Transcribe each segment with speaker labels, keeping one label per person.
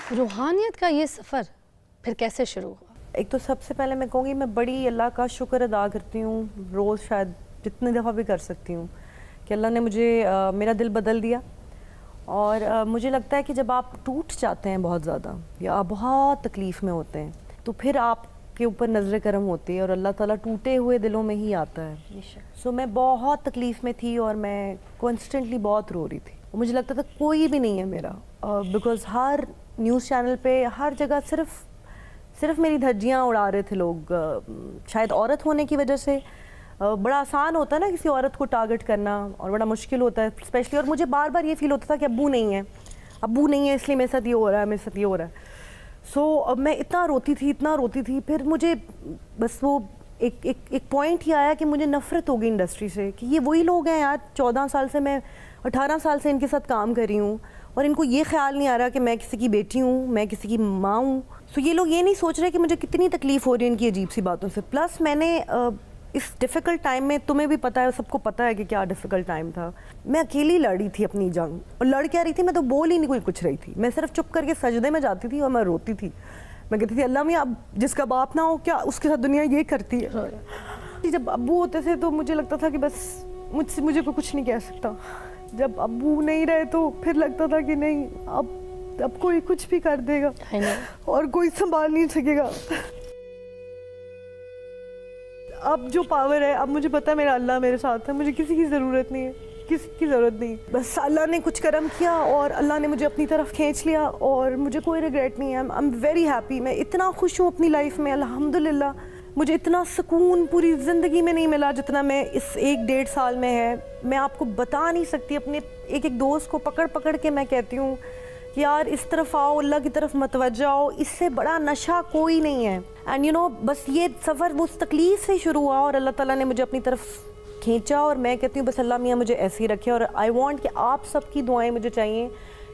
Speaker 1: रूहानियत का ये सफ़र फिर कैसे शुरू हुआ?
Speaker 2: एक तो सबसे पहले मैं कहूँगी मैं बड़ी अल्लाह का शुक्र अदा करती हूँ, रोज़ शायद जितनी दफ़ा भी कर सकती हूँ, कि अल्लाह ने मुझे मेरा दिल बदल दिया। और मुझे लगता है कि जब आप टूट जाते हैं बहुत ज़्यादा या आप बहुत तकलीफ़ में होते हैं तो फिर आपके ऊपर नज़र करम होती है और अल्लाह ताला टूटे हुए दिलों में ही आता है। सो मैं बहुत तकलीफ़ में थी और मैं कॉन्स्टेंटली बहुत रो रही थी। मुझे लगता था कोई भी नहीं है मेरा, बिकॉज़ हर न्यूज़ चैनल पे हर जगह सिर्फ मेरी धज्जियाँ उड़ा रहे थे लोग। शायद औरत होने की वजह से बड़ा आसान होता है ना किसी औरत को टारगेट करना, और बड़ा मुश्किल होता है स्पेशली। और मुझे बार बार ये फील होता था कि अब्बू नहीं है इसलिए मेरे साथ ये हो रहा है, सो अब मैं इतना रोती थी। फिर मुझे बस वो एक पॉइंट ही आया कि मुझे नफ़रत हो गई इंडस्ट्री से, कि ये वही लोग हैं यार, 14 साल से मैं 18 साल से इनके साथ काम कर रही हूँ और इनको ये ख्याल नहीं आ रहा कि मैं किसी की बेटी हूँ, मैं किसी की माँ हूँ। सो ये लोग ये नहीं सोच रहे कि मुझे कितनी तकलीफ़ हो रही है इनकी अजीब सी बातों से। प्लस मैंने इस डिफ़िकल्ट टाइम में, तुम्हें भी पता है, सबको पता है कि क्या डिफ़िकल्ट टाइम था, मैं अकेली लड़ी थी अपनी जंग। और लड़ क्या रही थी, मैं तो बोल ही नहीं कोई कुछ रही थी। मैं सिर्फ चुप करके सजदे में जाती थी और मैं रोती थी। मैं कहती थी अल्लाह मियाँ अब जिसका बाप ना हो क्या उसके साथ दुनिया ये करती है। जब अब्बू होते थे तो मुझे लगता था कि बस मुझे कोई कुछ नहीं कह सकता। जब अब्बू नहीं रहे तो फिर लगता था कि नहीं, अब कोई कुछ भी कर देगा और कोई संभाल नहीं सकेगा। अब जो पावर है, अब मुझे पता है मेरा अल्लाह मेरे साथ है, मुझे किसी की ज़रूरत नहीं है, किसी की ज़रूरत नहीं। बस अल्लाह ने कुछ करम किया और अल्लाह ने मुझे अपनी तरफ खींच लिया और मुझे कोई रिग्रेट नहीं है। I am very happy. मैं इतना खुश हूँ अपनी लाइफ में, अल्हम्दुलिल्लाह। मुझे इतना सुकून पूरी ज़िंदगी में नहीं मिला जितना मैं इस 1-1.5 साल में है। मैं आपको बता नहीं सकती। अपने एक दोस्त को पकड़ के मैं कहती हूँ कि यार इस तरफ आओ, अल्लाह की तरफ मतवज्जा आओ, इससे बड़ा नशा कोई नहीं है। एंड यू नो, बस ये सफ़र उस तकलीफ़ से शुरू हुआ और अल्लाह ताला ने मुझे अपनी तरफ खींचा। और मैं कहती हूँ बस अल्लाह मियाँ मुझे ऐसे ही रखे। और आई वांट कि आप सबकी दुआएं मुझे चाहिए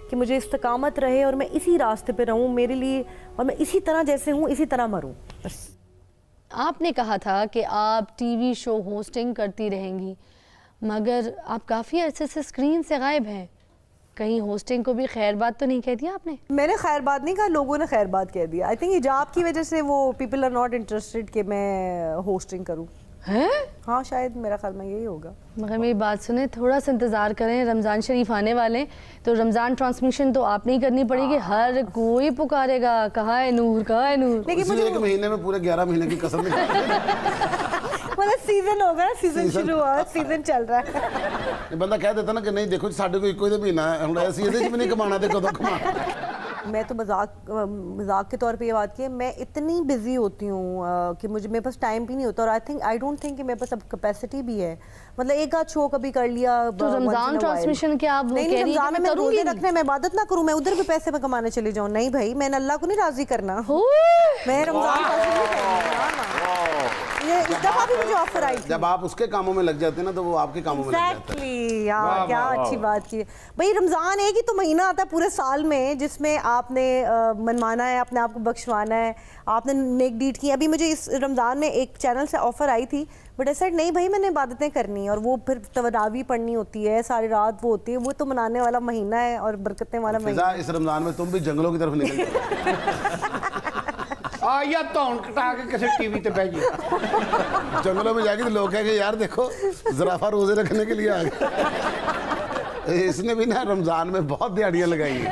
Speaker 2: कि मुझे इस्तकामत रहे और मैं इसी रास्ते पे रहूँ मेरे लिए, और मैं इसी तरह जैसे हूँ इसी तरह मरूँ बस।
Speaker 1: आपने कहा था कि आप टीवी शो होस्टिंग करती रहेंगी, मगर आप काफ़ी अरसे से स्क्रीन से गायब हैं। कहीं होस्टिंग को भी खैर बात तो नहीं कह दिया आपने? मैंने
Speaker 2: खैर बात नहीं कहा, लोगों ने खैर बात कह दिया। आई थिंक हिजाब की वजह से वो पीपल आर नॉट इंटरेस्टेड कि मैं होस्टिंग करूँ।
Speaker 1: हैं?
Speaker 2: हाँ, शायद मेरा ख्याल में यही होगा।
Speaker 1: मगर मेरी बात सुने, थोड़ा सा इंतज़ार करें, रमज़ान शरीफ आने वाले, तो रमज़ान ट्रांसमिशन तो आपने ही करनी पड़ेगी। हर कोई पुकारेगा कहाँ है नूर, कहाँ है नूर।
Speaker 3: लेकिन मुझे एक महीने में पूरे 11 महीने की कसम
Speaker 2: मतलब सीजन होगा, सीजन शुरू हुआ, सीजन चल रहा है।
Speaker 3: बंदा कह देता ना कि नहीं देखो साढ़े को इको महीना है, हम ऐसे भी नहीं कमाना, देखो तो कमाना।
Speaker 2: मैं तो मजाक के तौर पे ये बात की है, मैं इतनी बिजी होती हूँ कि मेरे पास टाइम भी नहीं होता। और आई डोंट थिंक कि मेरे पास अब कैपेसिटी भी है। मतलब एक आध शो कभी कर लिया।
Speaker 1: तो रमजान ट्रांसमिशन के आप
Speaker 2: नहीं, रमजान में मैं रोजे रखने, मैं इबादत ना करूँ, मैं उधर भी पैसे में कमाने चली जाऊँ? नहीं भाई, मैंने अल्लाह को नहीं राजी करना। मैं रमजान इस दफा भी मुझे ऑफर आई थी।
Speaker 3: जब आप उसके कामों में लग जाते हैं ना तो वो आपके कामों में लग जाता है।
Speaker 2: यार क्या अच्छी बात की भाई। रमज़ान एक ही तो महीना आता है पूरे साल में जिसमें आपने मनवाना है, अपने आप को बख्शवाना है, आपने नेक डीड की। अभी मुझे इस रमज़ान में एक चैनल से ऑफर आई थी, बट आई सेड नहीं भाई, मैंने इबादतें करनी और वो फिर तरावी पढ़नी होती है, सारी रात वो होती है, वो तो मनाने वाला महीना है और बरकतें वाला महीना।
Speaker 3: इस रमज़ान में तुम भी जंगलों की तरफ निकल
Speaker 4: या तौन कटा के किसी टीवी पे बैठ गई
Speaker 3: जंगलों में जाके तो लोग कहेंगे यार देखो ज़राफा रोजे रखने के लिए आ गया। इसने भी ना रमजान में बहुत दिहाड़ियां लगाई है।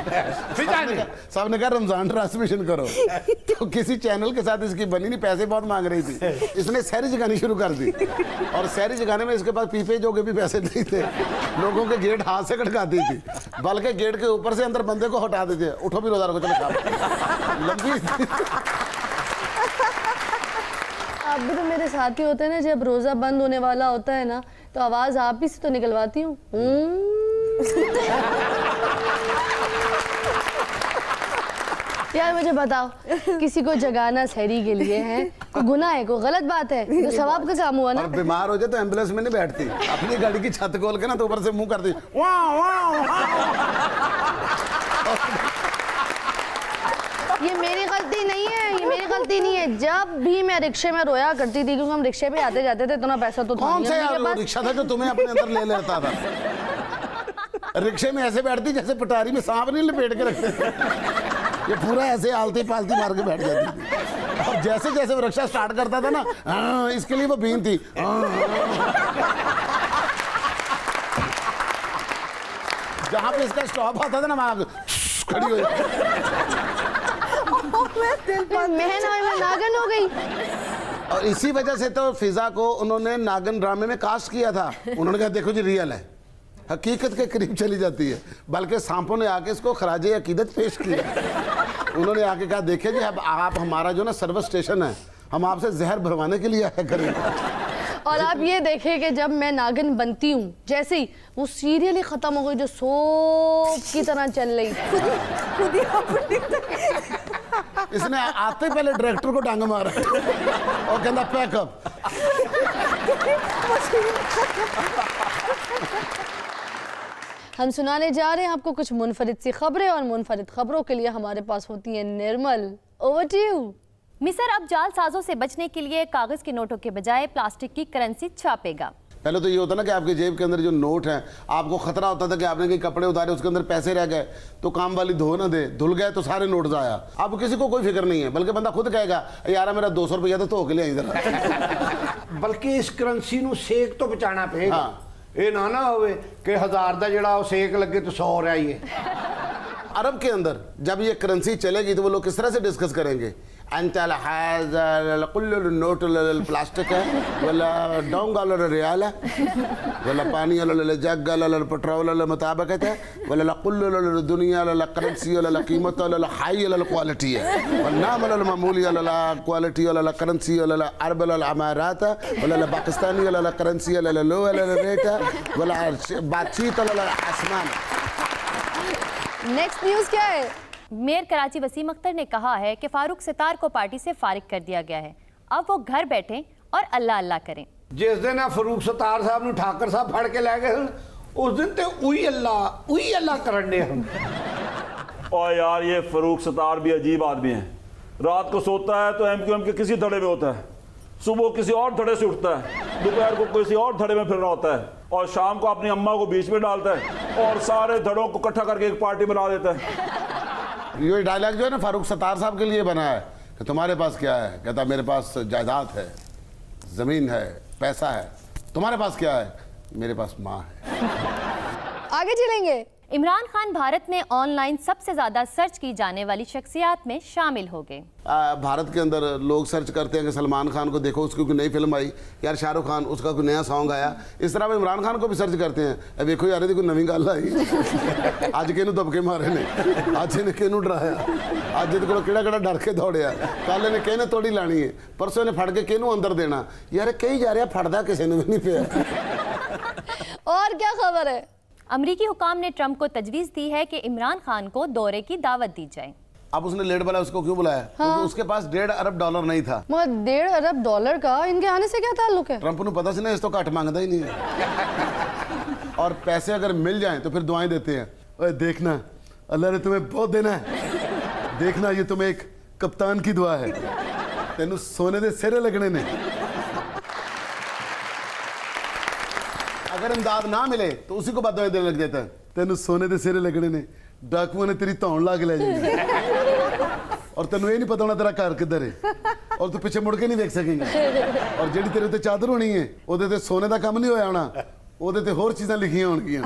Speaker 3: सबने कहा रमजान ट्रांसमिशन करो, तो किसी चैनल के साथ इसकी बनी नहीं, पैसे बहुत मांग रही थी। इसने सहरी जगानी शुरू कर दी और सहरी जगाने में इसके पास पीपे जो के भी पैसे नहीं थे। लोगों के गेट हाथ से खटकाती थी, बल्कि गेट के ऊपर से अंदर बंदे को हटा देते, उठो भी रोजा रखो, चलो खाओ। लंबी
Speaker 1: आप भी तो मेरे साथी होते हैं ना, जब रोजा बंद होने वाला होता है ना तो आवाज आप ही से तो निकलवाती हूँ। यार मुझे बताओ, किसी को जगाना सहरी के लिए है कोई गुनाह है, कोई गलत बात है? तो सवाब का काम हुआ ना।
Speaker 3: और बीमार हो जाए तो एम्बुलेंस में नहीं बैठती, अपनी गाड़ी की छत खोल के ना तो ऊपर से मुंह करती वाह वाह।
Speaker 1: ये मेरी गलती नहीं है, ये मेरी गलती नहीं है। जब भी मैं रिक्शे में रोया करती थी, क्योंकि हम रिक्शे पे आते जाते थे, इतना पैसा तो था
Speaker 3: कौन सा यार वो रिक्शा था जो तुम्हें अपने अंदर ले लेता था? रिक्शे में ऐसे बैठती जैसे पटारी में सांप नहीं लपेट के रखते थे। ये पूरा ऐसे आलती पालती मार के बैठ जाती थी। और जैसे जैसे वो रिक्शा स्टार्ट करता था ना, हाँ, इसके लिए वो बीन थी, हाँ। जहाँ पे इसका स्टॉप आता था ना, वहाँ खड़ी हो जाती।
Speaker 1: मैं नागन हो गई।
Speaker 3: और इसी वजह से तो फिजा को उन्होंने नागन ड्रामे में कास्ट किया था। उन्होंने कहा देखो जी रियल है, हकीकत के करीब चली जाती है। बल्कि सांपों ने आके इसको खराजे अकीदत पेश किया। उन्होंने आके कहा देखिए जी अब आप हमारा जो ना सर्विस स्टेशन है, हम आपसे जहर भरवाने के लिए आया करेंगे।
Speaker 1: और आप ये देखें कि जब मैं नागिन बनती हूँ, जैसे ही वो सीरियल ही खत्म हो गई जो सोप की तरह चल रही,
Speaker 2: खुद ही अपनी
Speaker 3: इसने आते पहले डायरेक्टर को डांग मारा और कहता पैकअप।
Speaker 1: हम सुनाने जा रहे हैं आपको कुछ मुनफरिद सी खबरें, और मुनफरिद खबरों के लिए हमारे पास होती है निर्मल। Over to you.
Speaker 5: मिस्र अब जालसाजों से बचने के लिए कागज के नोटों के बजाय प्लास्टिक की करेंसी छापेगा।
Speaker 3: पहले तो ये होता ना कि आपके जेब के अंदर जो नोट हैं, आपको खतरा होता था कि आपने कई कपड़े उतारे, उसके अंदर पैसे रह गए तो काम वाली धो ना दे, धुल गए तो सारे नोट जाया। अब किसी को कोई फिक्र नहीं है, बल्कि बंदा खुद कहेगा यार मेरा 200 रुपया तो धो के ले आई जरा।
Speaker 4: बल्कि इस करंसी ਨੂੰ सेक तो बचाना पेगा। ये ना होवे कि 1000 का जड़ा सेक लगे तो 100 रह जाइए।
Speaker 3: अरब के अंदर जब ये करेंसी चलेगी तो वो लोग किस तरह से डिस्कस करेंगे? अंतल हाज़ कुल्लु नोट प्लास्टिक है, वला डोंग वाला रियाल है, वला पानी वाला जग वाला पेट्रोल वाला मुताबिक है, वला कुल्लु वाला दुनिया वाला करेंसी वाला कीमत वाला हाई वाला क्वालिटी है, और नाम वाला मामूली वाला क्वालिटी वाला करेंसी वाला अरब वाला अमारात है, वला पाकिस्तानी वाला करेंसी वाला लो वाला रेट है, वला बातचीत वाला आसमान।
Speaker 1: नेक्स्ट न्यूज़ क्या है?
Speaker 5: मेयर कराची वसीम अख्तर ने कहा है कि फारूक सितार को पार्टी से फारिग कर दिया गया है, अब वो घर बैठें और अल्लाह अल्लाह करें।
Speaker 4: जिस दिन फरूक सतार साहब ने ठाकर साहब फड़ के लै गए उस दिन तो उही अल्लाह करन दे हम।
Speaker 6: और यार ये फरूक सतार भी अजीब आदमी है। रात को सोता है तो MQM के किसी धड़े में होता है, सुबह किसी और धड़े से उठता है, दोपहर को किसी और धड़े में फिर रहा होता है, और शाम को अपनी अम्मा को बीच में डालता है और सारे धड़ों को इकट्ठा करके एक पार्टी बना देता है।
Speaker 3: ये डायलॉग जो है ना फारूक सतार साहब के लिए बना है कि तुम्हारे पास क्या है? कहता मेरे पास जायदाद है, जमीन है, पैसा है। तुम्हारे पास क्या है? मेरे पास माँ है।
Speaker 1: आगे चलेंगे।
Speaker 5: इमरान खान भारत में ऑनलाइन सबसे ज्यादा सर्च की जाने वाली शख्सियात में शामिल हो गए।
Speaker 3: भारत के अंदर लोग सर्च करते हैं कि सलमान खान को देखो, उसकी कोई नई फिल्म आई, यार शाहरुख खान उसका कोई नया सॉन्ग आया। इस तरह वो इमरान खान को भी सर्च करते हैं, देखो यार कोई नवी गल आई, अज किनू दबके मारे ने, अज इन्हें किनू डराया, अज को केड़ा डर के दौड़िया, कल इन्हें किहने तोड़ी लानी है, परसों इन्हें फड़ के किनू अंदर देना। यार कही जा रहा फड़दा किसी ने भी नहीं पिया।
Speaker 1: और क्या खबर है?
Speaker 5: अमरीकी हुकाम ने ट्रंप को तजवीज़ दी है कि इमरान खान को दौरे की दावत दी जाए।
Speaker 3: अब उसने लेट वाला उसको क्यों बुलाया? हाँ। क्योंकि उसके पास $1.5 अरब नहीं था।
Speaker 1: मगर $1.5 अरब का इनके आने से क्या ताल्लुक है?
Speaker 3: ट्रंप को पता सी ना इस तो घट मांगता ही नहीं है। और पैसे अगर मिल जाएं तो फिर दुआएं देते हैं, ओए देखना अल्लाह ने तुम्हें बहुत देना है, देखना ये तुम्हें एक कप्तान की दुआ है, तेनू सोने दे सिरे लगने ने। अगर इमदाद ना मिले तो उसी को बददुआएं देने लग जाता है, तेनू सोने दे सिरे लगने ने, डाकुओं ने तेरी धौन ला के ले जाएंगे और तेनू ये नहीं पता होना तेरा घर किधर है, और तू पिछे मुड़ के नहीं देख सकेंगे। और जेडी तेरे उत्ते चादर होनी है ओदे ते सोने का काम नहीं होया होना, ओदे ते होर चीज़ां लिखियां होणगियां।